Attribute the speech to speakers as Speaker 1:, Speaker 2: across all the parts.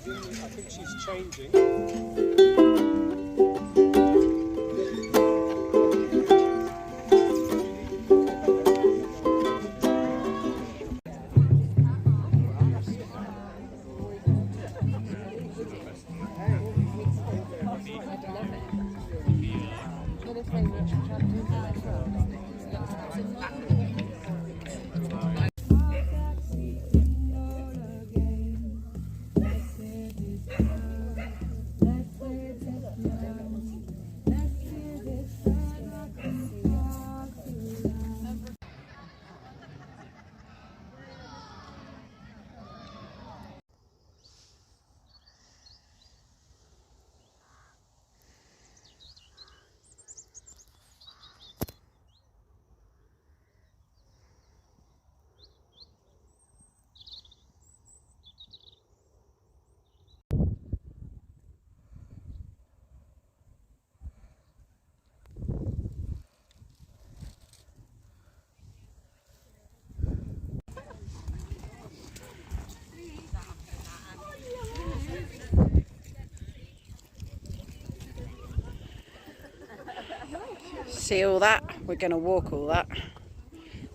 Speaker 1: I think she's changing.
Speaker 2: See all that? We're going to walk all that,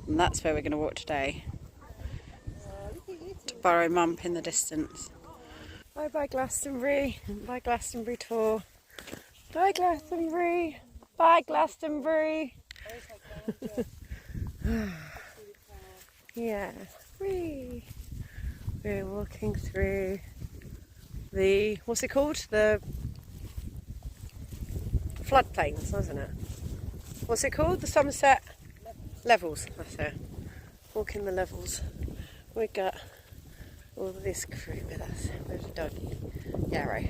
Speaker 2: and that's where we're going to walk today, to Barrow Mump in the distance. Bye bye Glastonbury, bye Glastonbury tour, bye Glastonbury, bye Glastonbury. Yeah, we're walking through the, what's it called? The floodplains, wasn't it? What's it called? The Somerset Levels. That's it. Walking the levels. We got all this crew with us. Where's the doggy? Yarrow.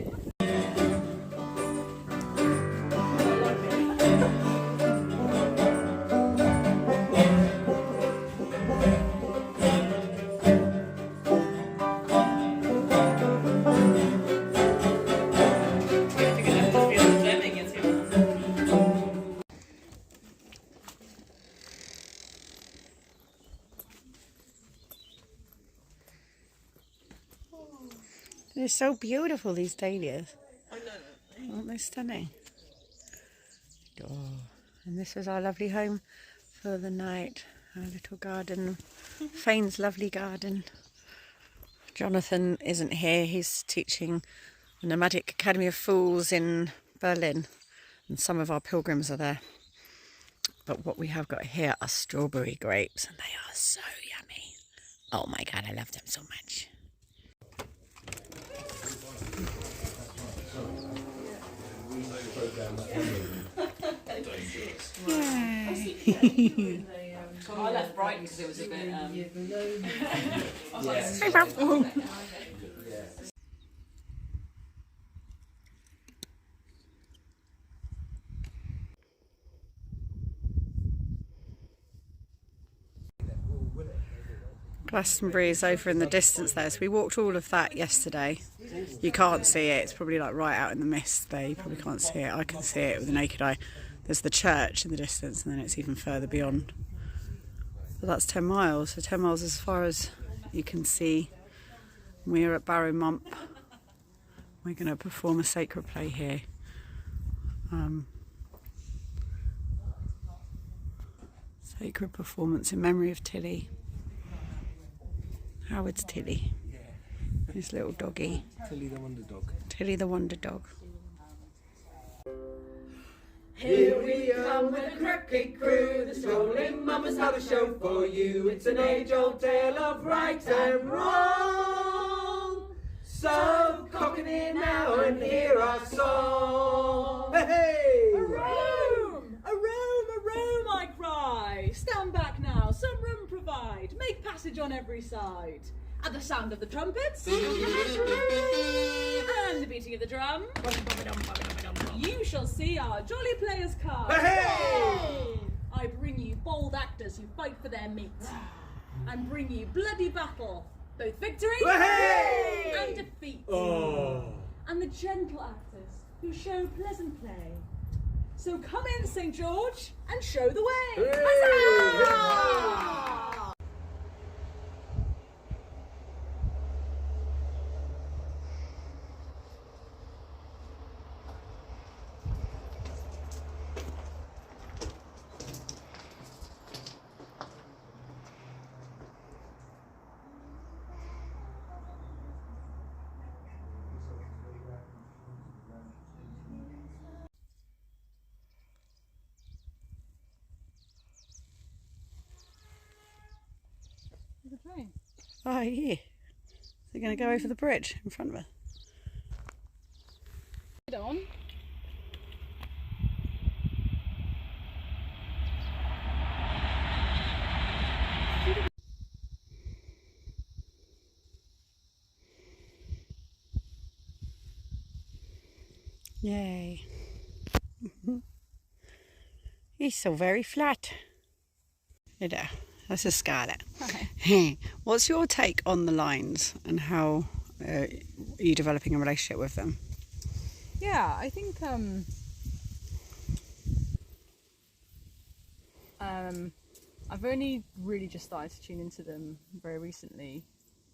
Speaker 2: They're so beautiful, these dahlias. I know. Aren't they stunning? Oh. And this was our lovely home for the night. Our little garden. Fane's lovely garden. Jonathan isn't here. He's teaching the Nomadic Academy of Fools in Berlin. And some of our pilgrims are there. But what we have got here are strawberry grapes. And they are so yummy. Oh my God, I love them so much. Yay.
Speaker 3: I left Brighton because it was a bit.
Speaker 2: Hey, Bob. Glastonbury is over in the distance there, so we walked all of that yesterday. You can't see it, it's probably like right out in the mist there, you probably can't see it. I can see it with the naked eye. There's the church in the distance and then it's even further beyond. So that's 10 miles, so 10 miles as far as you can see. We're at Barrow Mump. We're going to perform a sacred play here. Sacred performance in memory of Tilly. Howard's Tilly. His little doggy.
Speaker 1: Tilly the Wonder Dog.
Speaker 2: Tilly the Wonder Dog.
Speaker 4: Here we come with a cracky crew, the Strolling Mummers have a show for you. It's an age-old tale of right and wrong. So cock it in now and hear our song. Hey!
Speaker 3: A room! A room! A room! I cry. Stand back now. Some room provide. Make passage on every side. At the sound of the trumpets and the beating of the drum, you shall see our jolly players come.
Speaker 4: Hey!
Speaker 3: I bring you bold actors who fight for their meat, and bring you bloody battle, both victory and defeat, and the gentle actors who show pleasant play. So come in, St. George, and show the way. Huzzah! for the train.
Speaker 2: Oh, yeah. They're going to go over the bridge in front of us.
Speaker 3: Get on.
Speaker 2: Yay. He's so very flat. You know, that's a Scarlet.
Speaker 3: Hi.
Speaker 2: What's your take on the lines and how are you developing a relationship with them?
Speaker 3: Yeah, I think I've only really just started to tune into them very recently,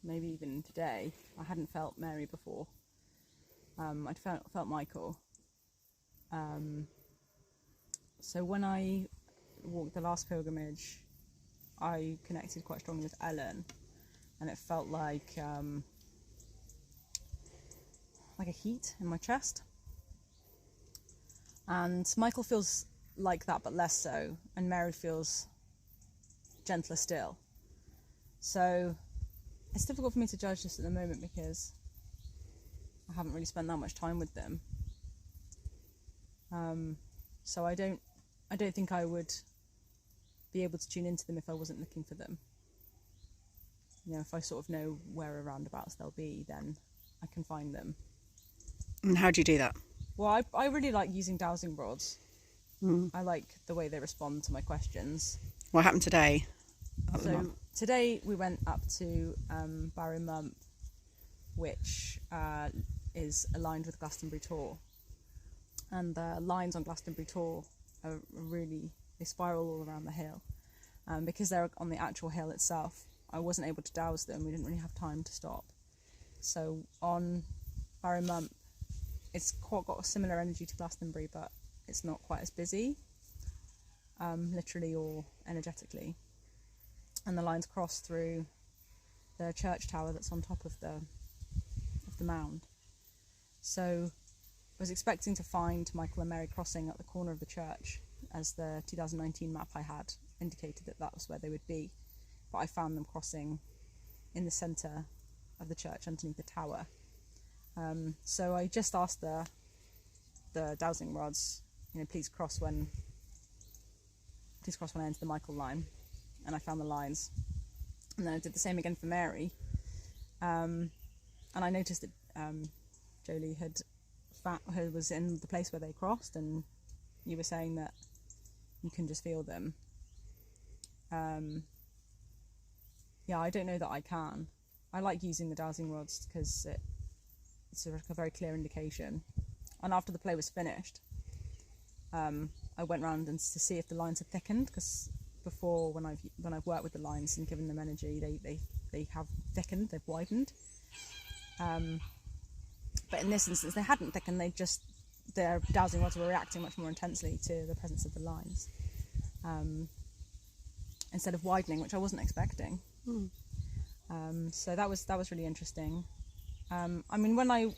Speaker 3: maybe even today. I hadn't felt Mary before. I'd felt Michael. So when I walked the last pilgrimage, I connected quite strongly with Ellen, and it felt like a heat in my chest. And Michael feels like that, but less so, and Mary feels gentler still. So it's difficult for me to judge just at the moment because I haven't really spent that much time with them. So I don't think I would be able to tune into them if I wasn't looking for them. You know, if I sort of know where roundabouts they'll be, then I can find them.
Speaker 2: And how do you do that?
Speaker 3: Well, I really like using dowsing rods. I like the way they respond to my questions.
Speaker 2: What happened today?
Speaker 3: So today we went up to Barrow Mump, which is aligned with Glastonbury Tor. And the lines on Glastonbury Tor are really, they spiral all around the hill. Because they're on the actual hill itself, I wasn't able to dowse them. We didn't really have time to stop. So on Barrow Mump, it's got a similar energy to Glastonbury, but it's not quite as busy, literally or energetically. And the lines cross through the church tower that's on top of the mound. So I was expecting to find Michael and Mary crossing at the corner of the church, as the 2019 map I had indicated that was where they would be, but I found them crossing in the centre of the church underneath the tower. So I just asked the dowsing rods, you know, please cross when I enter the Michael line, and I found the lines. And then I did the same again for Mary, and I noticed that Jolie was in the place where they crossed, and you were saying that you can just feel them. Yeah, I don't know that I can. I like using the dowsing rods because it's a very clear indication. And after the play was finished, I went round to see if the lines had thickened, because before, when I've worked with the lines and given them energy, they have thickened, they've widened. But in this instance, they hadn't thickened. Their dowsing rods were reacting much more intensely to the presence of the lines, instead of widening, which I wasn't expecting. So that was really interesting. I mean, when I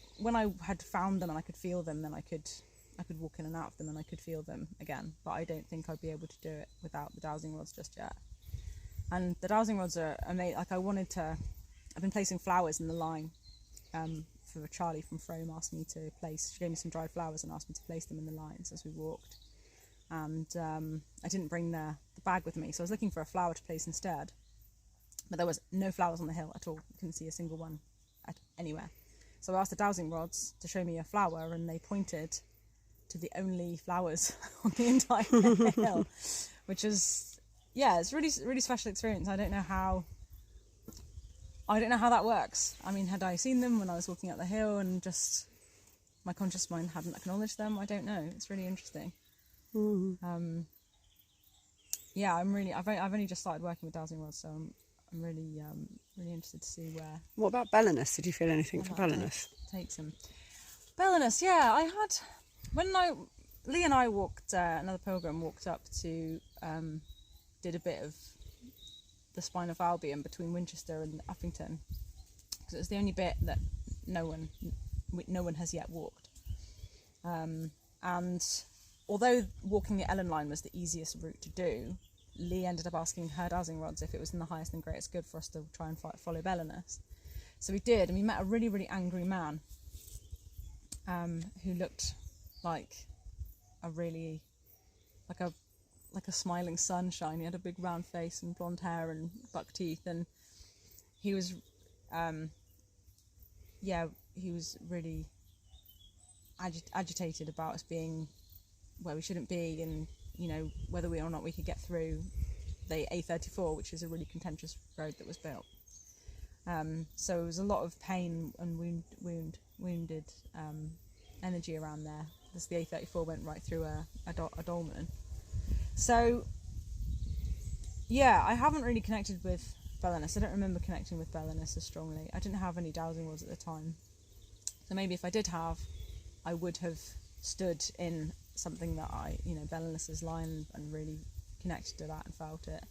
Speaker 3: had found them and I could feel them, then I could walk in and out of them and I could feel them again. But I don't think I'd be able to do it without the dowsing rods just yet. And the dowsing rods are amazing. Like, I've been placing flowers in the line for Charlie from Frome asked me to place. She gave me some dried flowers and asked me to place them in the lines as we walked. And I didn't bring the bag with me, so I was looking for a flower to place instead. But there was no flowers on the hill at all. I couldn't see a single one anywhere. So I asked the dowsing rods to show me a flower, and they pointed to the only flowers on the entire hill, which is, yeah, it's really, really special experience. I don't know how that works. I mean, had I seen them when I was walking up the hill and just my conscious mind hadn't acknowledged them? I don't know. It's really interesting. Yeah, I've only just started working with dowsing rods, so I'm really interested to see where.
Speaker 2: What about Bellinus? Did you feel anything for Bellinus?
Speaker 3: Takes him. Bellinus, yeah, I had Lee and I walked. Another pilgrim walked up to, did a bit of the Spine of Albion between Winchester and Uffington, because it was the only bit that no one has yet walked. And although walking the Ellen line was the easiest route to do,
Speaker 5: Lee ended up asking her dowsing rods if it was in the highest and greatest good for us to try and follow Belenus. So we did, and we met a really, really angry man who looked like a really, like a smiling sunshine. He had a big round face and blonde hair and buck teeth, and he was, he was really agitated about us being where we shouldn't be, and whether or not we could get through the A34, which is a really contentious road that was built. So it was a lot of pain and wounded energy around there, as the A34 went right through a dolmen. So yeah, I haven't really connected with Belenus. I don't remember connecting with Belenus as strongly. I didn't have any dowsing rods at the time, so maybe if I did have, I would have stood in something that Belenus's line, and really connected to that and felt it.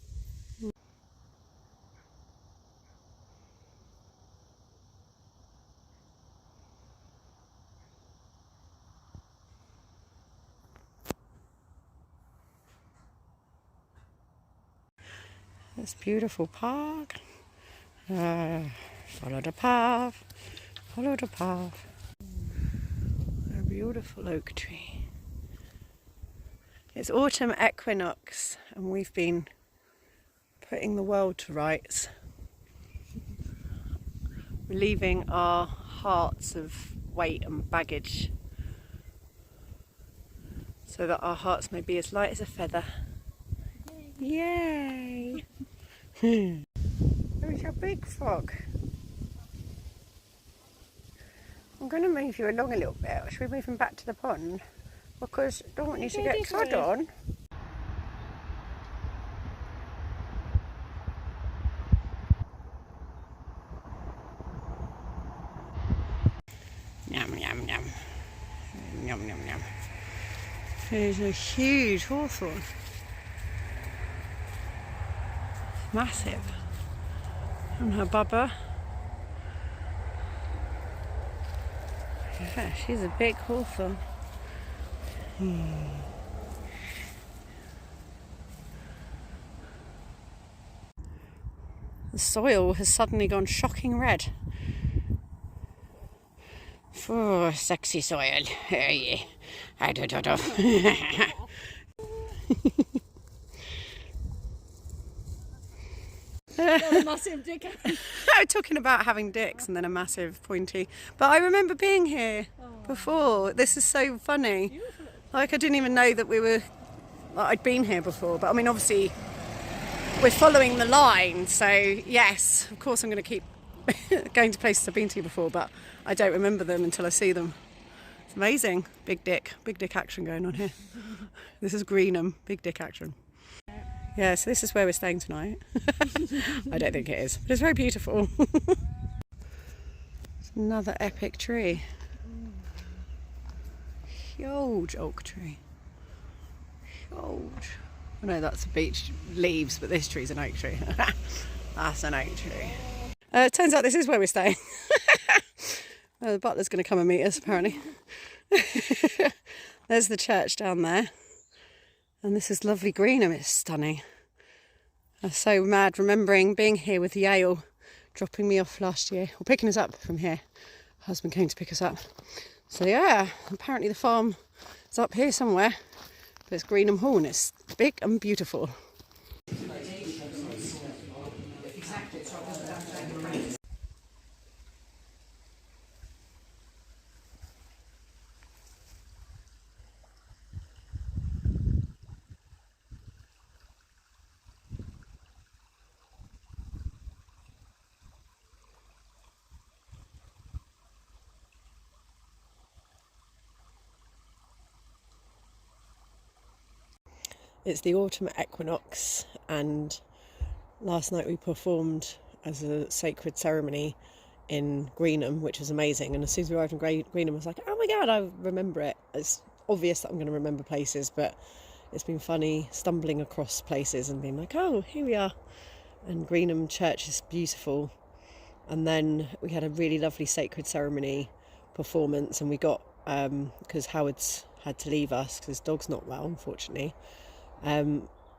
Speaker 2: This beautiful park. Follow the path. Follow the path. A beautiful oak tree. It's autumn equinox, and we've been putting the world to rights, relieving our hearts of weight and baggage, so that our hearts may be as light as a feather. Yay! There's a big frog. I'm going to move you along a little bit. Should we move him back to the pond? Because I don't want you to get trod on. Yum, yum, yum. Yum, yum, yum. There's a huge hawthorn. Massive. And her bubba. Yeah, she's a big hawthorn. The soil has suddenly gone shocking red. Oh, sexy soil. Yeah. I don't know.
Speaker 3: A massive dick.
Speaker 2: I'm talking about having dicks and then a massive pointy. But I remember being here before. This is so funny.
Speaker 3: Beautiful.
Speaker 2: Like, I didn't even know that I'd been here before. But I mean, obviously, we're following the line. So yes, of course I'm going to keep going to places I've been to before, but I don't remember them until I see them. It's amazing. Big dick action going on here. This is Greenham, big dick action. Yeah, so this is where we're staying tonight. I don't think it is, but it's very beautiful. It's another epic tree. Huge oak tree. Huge. Oh no, that's a beech leaves, but this tree's an oak tree. That's an oak tree. It turns out this is where we're staying. The butler's going to come and meet us, apparently. There's the church down there. And this is lovely Greenham. It's stunning. I'm so mad remembering being here with Yale, dropping me off last year, or picking us up from here. Husband came to pick us up. So yeah, apparently the farm is up here somewhere. But it's Greenham Hall and it's big and beautiful. It's the autumn equinox, and last night we performed as a sacred ceremony in Greenham, which was amazing. And as soon as we arrived in Greenham, I was like, oh my god, I remember it. It's obvious that I'm going to remember places, but it's been funny stumbling across places and being like, oh, here we are. And Greenham Church is beautiful. And then we had a really lovely sacred ceremony performance, and we got, because Howard's had to leave us because his dog's not well, unfortunately.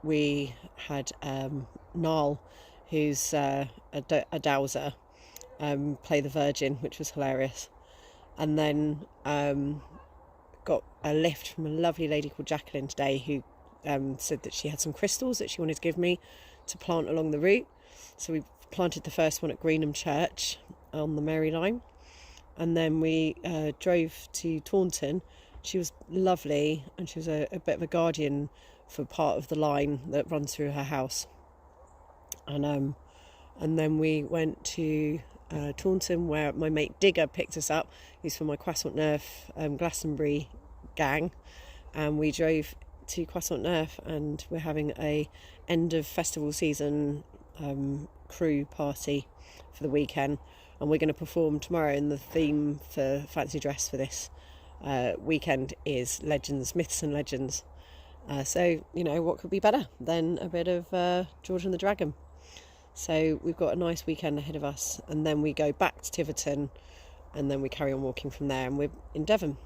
Speaker 2: we had Niall, who's a dowser, play the Virgin, which was hilarious. And then got a lift from a lovely lady called Jacqueline today, who said that she had some crystals that she wanted to give me to plant along the route. So we planted the first one at Greenham Church on the Mary line, and then we drove to Taunton. She was lovely, and she was a bit of a guardian for part of the line that runs through her house. And then we went to Taunton, where my mate Digger picked us up. He's from my Croissant Neuf Glastonbury gang, and we drove to Croissant Neuf, and we're having a end of festival season crew party for the weekend, and we're going to perform tomorrow, and the theme for fancy dress for this weekend is legends, myths and legends. So, you know, what could be better than a bit of George and the Dragon? So we've got a nice weekend ahead of us, and then we go back to Tiverton, and then we carry on walking from there, and we're in Devon.